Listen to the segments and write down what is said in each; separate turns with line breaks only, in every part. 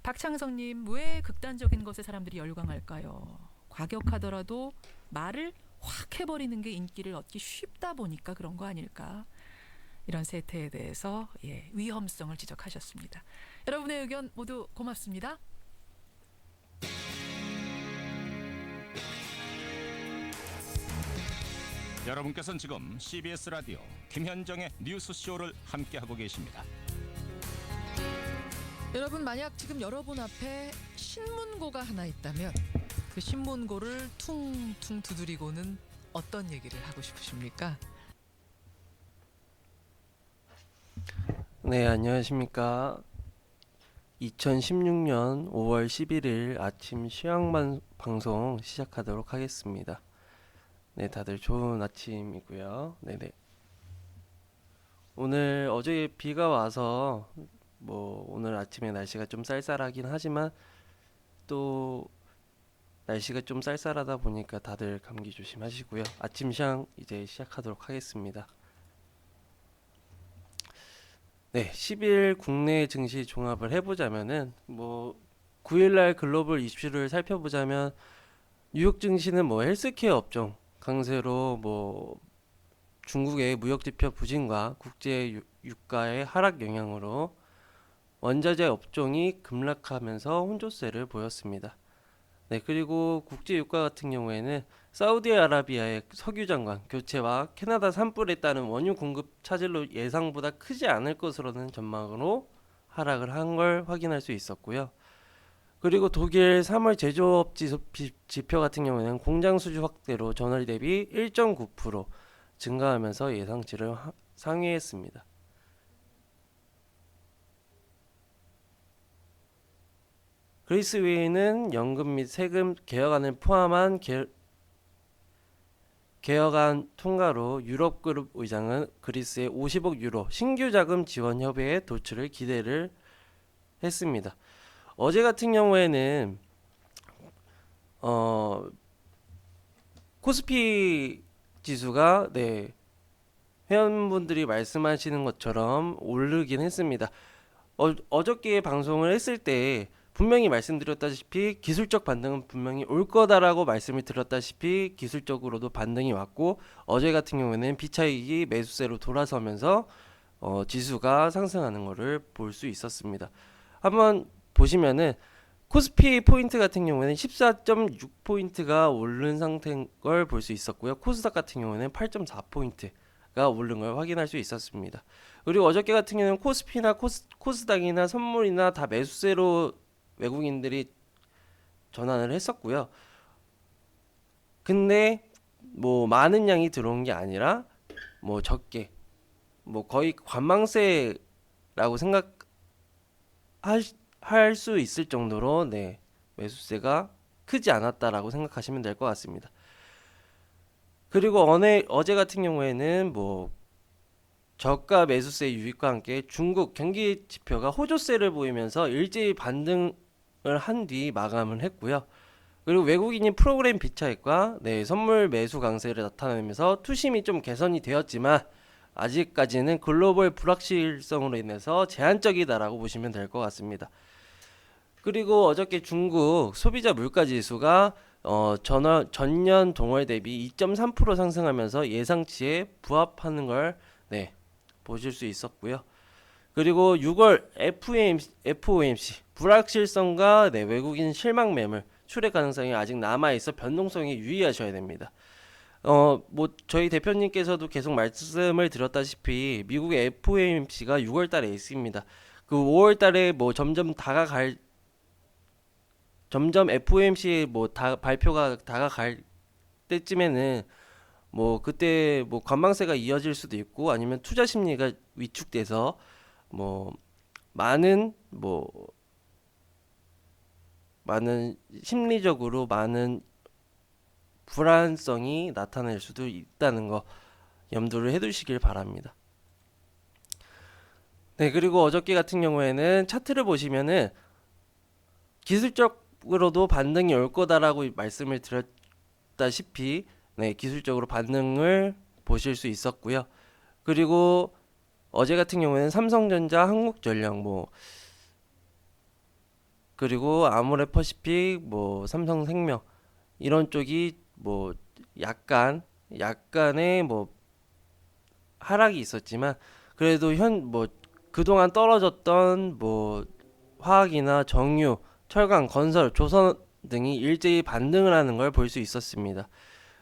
박창성님, 왜 극단적인 것에 사람들이 열광할까요? 과격하더라도 말을 확 해버리는 게 인기를 얻기 쉽다 보니까 그런 거 아닐까? 이런 세태에 대해서 위험성을 지적하셨습니다. 여러분의 의견 모두 고맙습니다.
여러분께서는 지금 CBS 라디오 김현정의 뉴스쇼를 함께하고 계십니다.
여러분, 만약 지금 여러분 앞에 신문고가 하나 있다면 그 신문고를 퉁퉁 두드리고는 어떤 얘기를 하고 싶으십니까?
네, 안녕하십니까. 2016년 5월 11일 아침 시황만 방송 시작하도록 하겠습니다. 네, 다들 좋은 아침이고요. 네네. 오늘 어제 비가 와서 오늘 아침에 날씨가 좀 쌀쌀하긴 하지만 또 날씨가 좀 쌀쌀하다 보니까 다들 감기 조심하시고요. 아침 시황 이제 시작하도록 하겠습니다. 네, 10일 국내 증시 종합을 해보자면은 9일날 글로벌 이슈를 살펴보자면 뉴욕 증시는 헬스케어 업종 강세로 중국의 무역 지표 부진과 국제 유가의 하락 영향으로 원자재 업종이 급락하면서 혼조세를 보였습니다. 네, 그리고 국제 유가 같은 경우에는 사우디아라비아의 석유 장관 교체와 캐나다 산불에 따른 원유 공급 차질로 예상보다 크지 않을 것으로는 전망으로 하락을 한 걸 확인할 수 있었고요. 그리고 독일 3월 제조업 지표 같은 경우에는 공장 수주 확대로 전월 대비 1.9% 증가하면서 예상치를 상회했습니다. 그리스 외에는 연금 및 세금 개혁안을 포함한 개혁안 통과로 유럽그룹 의장은 그리스의 50억 유로 신규 자금 지원 협의에 도출을 기대를 했습니다. 어제 같은 경우에는 코스피 지수가 회원분들이 말씀하시는 것처럼 오르긴 했습니다. 어저께 방송을 했을 때 분명히 말씀드렸다시피 기술적 반등은 분명히 올 거다라고 말씀을 드렸다시피 기술적으로도 반등이 왔고, 어제 같은 경우에는 비차익이 매수세로 돌아서면서 지수가 상승하는 것을 볼 수 있었습니다. 한번 보시면은 코스피 포인트 같은 경우에는 14.6포인트가 오른 상태인 걸 볼 수 있었고요. 코스닥 같은 경우에는 8.4포인트가 오른 걸 확인할 수 있었습니다. 그리고 어저께 같은 경우는 코스피나 코스닥이나 선물이나 다 매수세로 외국인들이 전환을 했었고요. 근데 많은 양이 들어온 게 아니라 적게 거의 관망세라고 생각할 수 있을 정도로 매수세가 크지 않았다라고 생각하시면 될 것 같습니다. 그리고 어제 같은 경우에는 저가 매수세 유입과 함께 중국 경기 지표가 호조세를 보이면서 일제히 반등을 한 뒤 마감을 했고요. 그리고 외국인이 프로그램 비차익과 선물 매수 강세를 나타내면서 투심이 좀 개선이 되었지만 아직까지는 글로벌 불확실성으로 인해서 제한적이다라고 보시면 될 것 같습니다. 그리고 어저께 중국 소비자 물가 지수가 전년 동월 대비 2.3% 상승하면서 예상치에 부합하는 걸 보실 수 있었고요. 그리고 6월 FOMC 불확실성과 외국인 실망 매물 출회 가능성이 아직 남아있어 변동성에 유의하셔야 됩니다. 저희 대표님께서도 계속 말씀을 드렸다시피 미국의 FOMC가 6월 달에 있습니다. 그 5월 달에 점점 FOMC 발표가 다가갈 때쯤에는 그때 관망세가 이어질 수도 있고, 아니면 투자 심리가 위축돼서 많은 심리적으로 많은 불안성이 나타날 수도 있다는 거 염두를 해두시길 바랍니다. 네, 그리고 어저께 같은 경우에는 차트를 보시면은 기술적으로도 반등이 올 거다라고 말씀을 드렸다시피 기술적으로 반등을 보실 수 있었고요. 그리고 어제 같은 경우에는 삼성전자, 한국전력, 그리고 아모레퍼시픽, 뭐 삼성생명 이런 쪽이 뭐 약간의 뭐 하락이 있었지만 그래도 뭐 그동안 떨어졌던 뭐 화학이나 정유, 철강, 건설, 조선 등이 일제히 반등을 하는 걸 볼 수 있었습니다.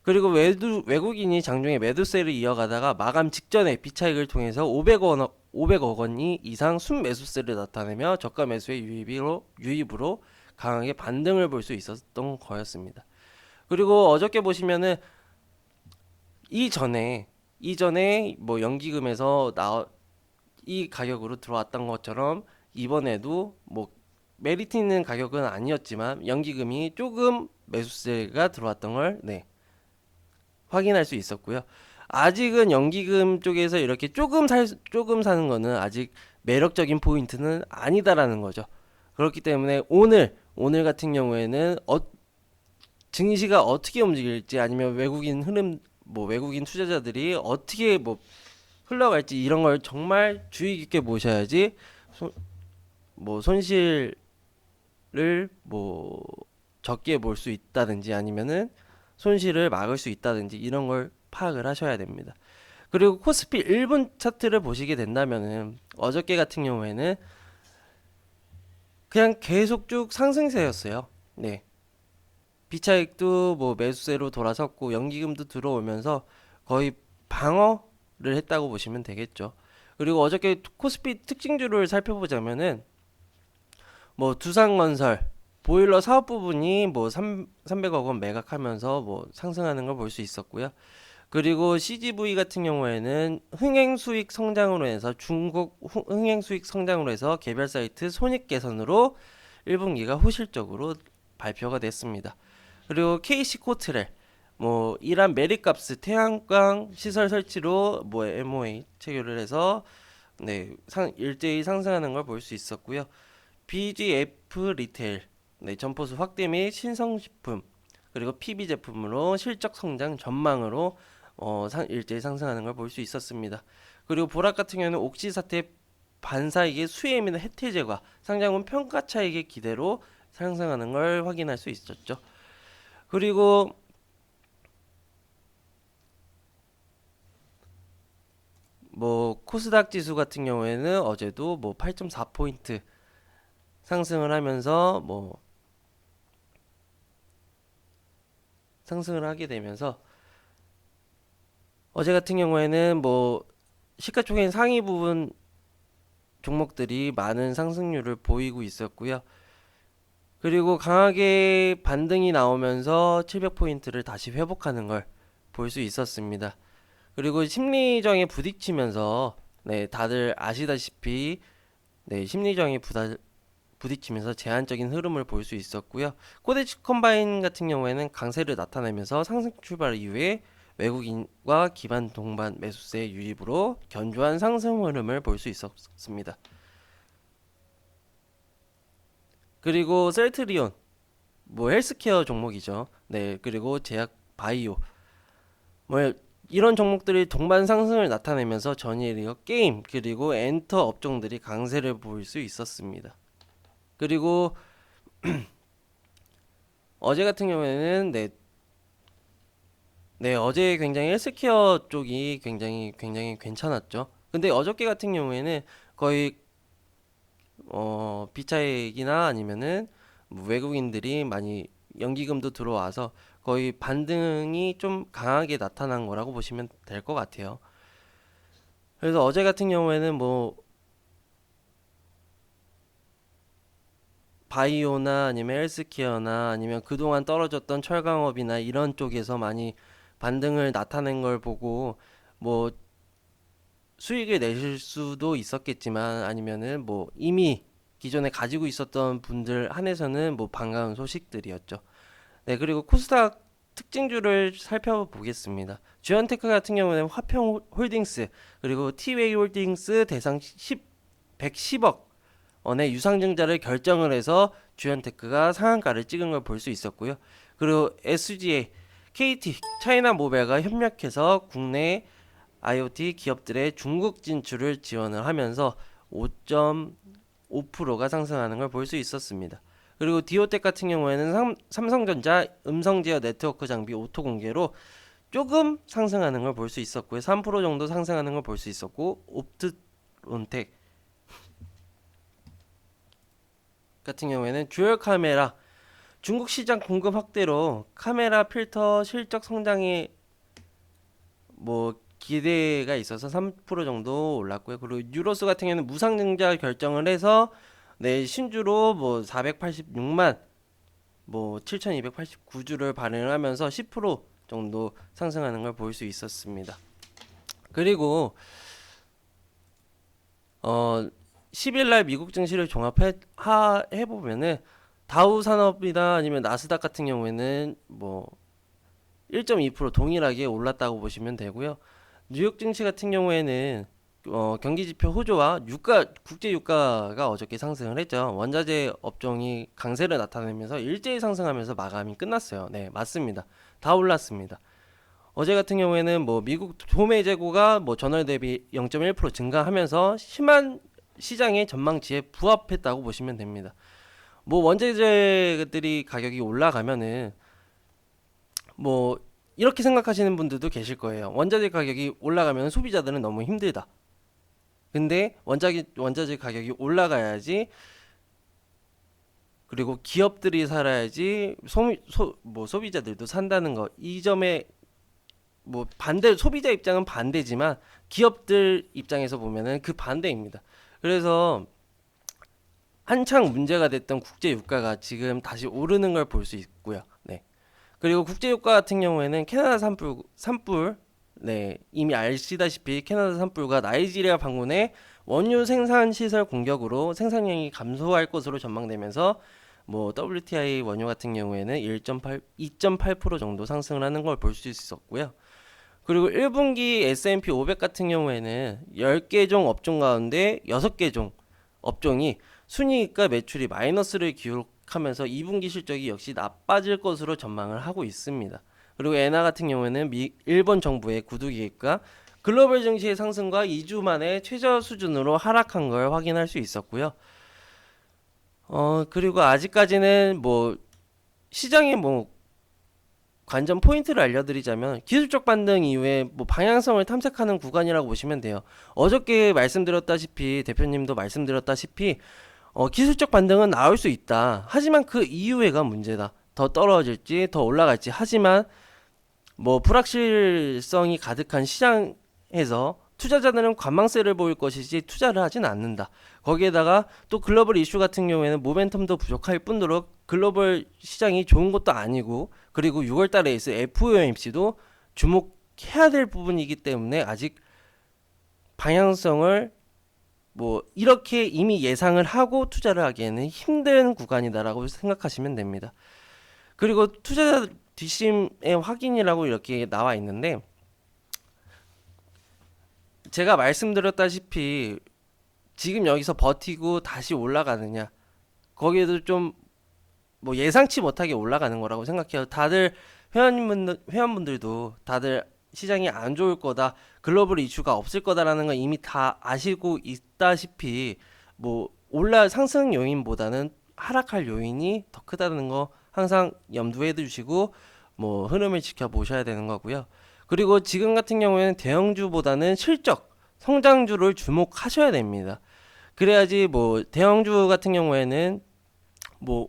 그리고 외국인이 장중에 매도세를 이어가다가 마감 직전에 비차익을 통해서 500억 원이 이상 순매수세를 나타내며 저가 매수의 유입으로 강하게 반등을 볼 수 있었던 거였습니다. 그리고 어저께 보시면은 이전에 뭐 연기금에서 이 가격으로 들어왔던 것처럼 이번에도 뭐 메리트 있는 가격은 아니었지만 연기금이 조금 매수세가 들어왔던 걸 확인할 수 있었고요. 아직은 연기금 쪽에서 이렇게 조금 사는 거는 아직 매력적인 포인트는 아니다라는 거죠. 그렇기 때문에 오늘 같은 경우에는 증시가 어떻게 움직일지 아니면 외국인 투자자들이 어떻게 뭐 흘러갈지 이런 걸 정말 주의 깊게 보셔야지 손실을 뭐 적게 볼 수 있다든지 아니면은 손실을 막을 수 있다든지 이런 걸 파악을 하셔야 됩니다. 그리고 코스피 1분 차트를 보시게 된다면은 어저께 같은 경우에는 그냥 계속 쭉 상승세였어요. 네. 비차익도 뭐 매수세로 돌아섰고 연기금도 들어오면서 거의 방어를 했다고 보시면 되겠죠. 그리고 어저께 코스피 특징주를 살펴보자면은 뭐 두산건설 보일러 사업 부분이 뭐 300억 원 매각하면서 뭐 상승하는 걸 볼 수 있었고요. 그리고 CGV 같은 경우에는 흥행수익 성장으로 해서 중국 흥행수익 성장으로 해서 개별 사이트 손익 개선으로 1분기가 호실적으로 발표가 됐습니다. 그리고 KC코트렐 뭐 이란 메리값스 태양광 시설 설치로 뭐 MOA 체결을 해서 일제히 상승하는 걸 볼 수 있었고요. BGF 리테일 점포수 확대 및 신성식품 그리고 PB 제품으로 실적 성장 전망으로 일제히 상승하는 걸 볼 수 있었습니다. 그리고 보락 같은 경우는 옥시 사태 반사이익의 수혜입니다. 혜택 제과 상장분 평가 차익의 기대로 상승하는 걸 확인할 수 있었죠. 그리고 뭐 코스닥 지수 같은 경우에는 어제도 뭐 8.4포인트 상승을 하면서 뭐 상승을 하게 되면서 어제 같은 경우에는 뭐 시가총액 상위 부분 종목들이 많은 상승률을 보이고 있었고요. 그리고 강하게 반등이 나오면서 700포인트를 다시 회복하는 걸 볼 수 있었습니다. 그리고 심리정에 부딪히면서 다들 아시다시피 심리정에 부딪히면서 제한적인 흐름을 볼 수 있었고요. 코데치 컴바인 같은 경우에는 강세를 나타내면서 상승 출발 이후에 외국인과 기반 동반 매수세 유입으로 견조한 상승 흐름을 볼 수 있었습니다. 그리고 셀트리온 뭐 헬스케어 종목이죠. 그리고 제약 바이오 뭐 이런 종목들이 동반 상승을 나타내면서 전일이어 게임 그리고 엔터 업종들이 강세를 보일 수 있었습니다. 그리고 어제 같은 경우에는 어제 굉장히 헬스케어 쪽이 굉장히 괜찮았죠. 근데 어저께 같은 경우에는 거의 비차익이나 아니면은 뭐 외국인들이 많이 연기금도 들어와서 거의 반등이 좀 강하게 나타난 거라고 보시면 될 것 같아요. 그래서 어제 같은 경우에는 뭐 바이오나 아니면 헬스케어나 아니면 그동안 떨어졌던 철강업이나 이런 쪽에서 많이 반등을 나타낸 걸 보고 뭐 수익을 내실 수도 있었겠지만 아니면은 뭐 이미 기존에 가지고 있었던 분들 한해서는 뭐 반가운 소식들이었죠. 그리고 코스닥 특징주를 살펴보겠습니다. 주연테크 같은 경우는 화평홀딩스 그리고 티웨이홀딩스 대상 110억 원의 유상증자를 결정을 해서 주연테크가 상한가를 찍은 걸 볼 수 있었고요. 그리고 SGA, KT, 차이나모바일과 협력해서 국내 IoT 기업들의 중국 진출을 지원을 하면서 5.5%가 상승하는 걸 볼 수 있었습니다. 그리고 디오텍 같은 경우에는 삼성전자 음성 제어 네트워크 장비 오토 공개로 조금 상승하는 걸 볼 수 있었고요. 3% 정도 상승하는 걸 볼 수 있었고, 옵트론텍 같은 경우에는 듀얼 카메라 중국 시장 공급 확대로 카메라 필터 실적 성장에 뭐 기대가 있어서 3% 정도 올랐고요. 그리고 유로스 같은 경우는 무상증자 결정을 해서 네, 신주로 뭐 486만 뭐 7,289주를 발행하면서 10% 정도 상승하는 걸 볼 수 있었습니다. 그리고 10일 날 미국 증시를 종합해 보면은 다우 산업이나 아니면 나스닥 같은 경우에는 뭐 1.2% 동일하게 올랐다고 보시면 되고요. 뉴욕 증시 같은 경우에는 경기 지표 호조와 국제 유가가 어저께 상승을 했죠. 원자재 업종이 강세를 나타내면서 일제히 상승하면서 마감이 끝났어요. 네, 맞습니다. 다 올랐습니다. 어제 같은 경우에는 뭐 미국 도매 재고가 뭐 전월 대비 0.1% 증가하면서 심한 시장의 전망치에 부합했다고 보시면 됩니다. 뭐 원자재들이 가격이 올라가면은 뭐 이렇게 생각하시는 분들도 계실 거예요. 원자재 가격이 올라가면 소비자들은 너무 힘들다. 근데 원자재 가격이 올라가야지, 그리고 기업들이 살아야지 소비자들도 산다는 거. 이 점에 뭐 소비자 입장은 반대지만 기업들 입장에서 보면은 그 반대입니다. 그래서 한창 문제가 됐던 국제 유가가 지금 다시 오르는 걸 볼 수 있고요. 네. 그리고 국제 유가 같은 경우에는 캐나다 산불, 네, 이미 아시다시피 캐나다 산불과 나이지리아 방문의 원유 생산 시설 공격으로 생산량이 감소할 것으로 전망되면서 뭐 WTI 원유 같은 경우에는 2.8% 정도 상승을 하는 걸 볼 수 있었고요. 그리고 1분기 S&P 500 같은 경우에는 10개 종 업종 가운데 6개 종 업종이 순이익과 매출이 마이너스를 기록하면서 2분기 실적이 역시 나빠질 것으로 전망을 하고 있습니다. 그리고 엔화 같은 경우에는 일본 정부의 구두 기획과 글로벌 증시의 상승과 2주 만에 최저 수준으로 하락한 걸 확인할 수 있었고요. 그리고 아직까지는 뭐 시장의 뭐 관전 포인트를 알려드리자면 기술적 반등 이후에 뭐 방향성을 탐색하는 구간이라고 보시면 돼요. 어저께 말씀드렸다시피 대표님도 말씀드렸다시피 기술적 반등은 나올 수 있다. 하지만 그 이후에가 문제다. 더 떨어질지 더 올라갈지. 하지만 뭐 불확실성이 가득한 시장에서 투자자들은 관망세를 보일 것이지 투자를 하진 않는다. 거기에다가 또 글로벌 이슈 같은 경우에는 모멘텀도 부족할 뿐더러 글로벌 시장이 좋은 것도 아니고, 그리고 6월 달에 있을 FOMC도 주목해야 될 부분이기 때문에 아직 방향성을 뭐 이렇게 이미 예상을 하고 투자를 하기에는 힘든 구간이다라고 생각하시면 됩니다. 그리고 투자자 뒷심의 확인이라고 이렇게 나와 있는데, 제가 말씀드렸다시피 지금 여기서 버티고 다시 올라가느냐, 거기에도 좀 뭐 예상치 못하게 올라가는 거라고 생각해요. 다들 회원분들도 다들 시장이 안 좋을 거다, 글로벌 이슈가 없을 거다라는 건 이미 다 아시고 있다시피 뭐 상승 요인보다는 하락할 요인이 더 크다는 거 항상 염두에 두시고 뭐 흐름을 지켜보셔야 되는 거고요. 그리고 지금 같은 경우에는 대형주보다는 실적, 성장주를 주목하셔야 됩니다. 그래야지 뭐 대형주 같은 경우에는 뭐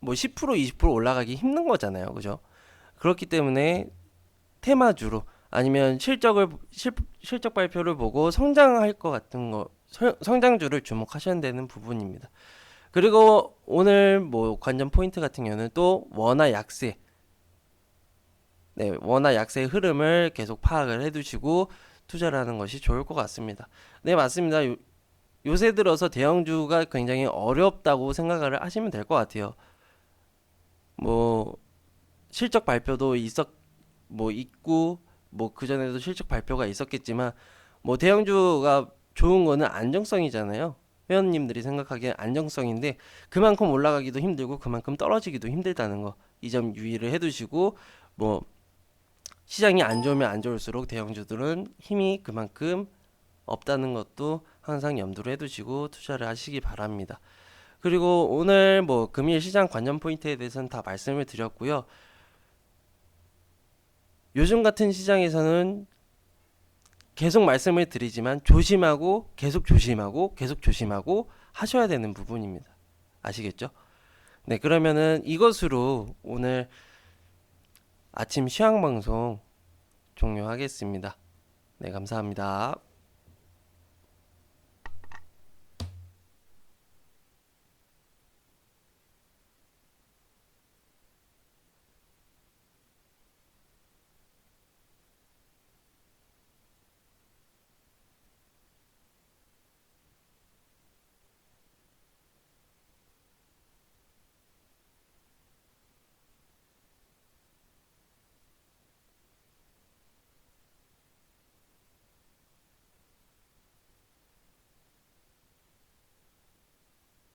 10% 20% 올라가기 힘든 거잖아요. 그죠? 그렇기 때문에 테마주로 아니면 실적 발표를 보고 성장할 것 같은 거, 성장주를 주목하셔야 되는 부분입니다. 그리고 오늘 뭐 관전 포인트 같은 경우는 또 원화 약세, 네, 원화 약세의 흐름을 계속 파악을 해두시고 투자를 하는 것이 좋을 것 같습니다. 네, 맞습니다. 요새 들어서 대형주가 굉장히 어렵다고 생각을 하시면 될 것 같아요. 뭐 실적 발표도 있고 뭐 그전에도 실적 발표가 있었겠지만 뭐 대형주가 좋은 거는 안정성이잖아요. 회원님들이 생각하기엔 안정성인데 그만큼 올라가기도 힘들고 그만큼 떨어지기도 힘들다는 거, 이 점 유의를 해두시고 뭐 시장이 안 좋으면 안 좋을수록 대형주들은 힘이 그만큼 없다는 것도 항상 염두를 해두시고 투자를 하시기 바랍니다. 그리고 오늘 뭐 금일 시장 관전 포인트에 대해서는 다 말씀을 드렸고요. 요즘 같은 시장에서는 계속 말씀을 드리지만 조심하고 계속 조심하고 계속 조심하고 하셔야 되는 부분입니다. 아시겠죠? 네, 그러면은 이것으로 오늘 아침 시황 방송 종료하겠습니다. 네, 감사합니다.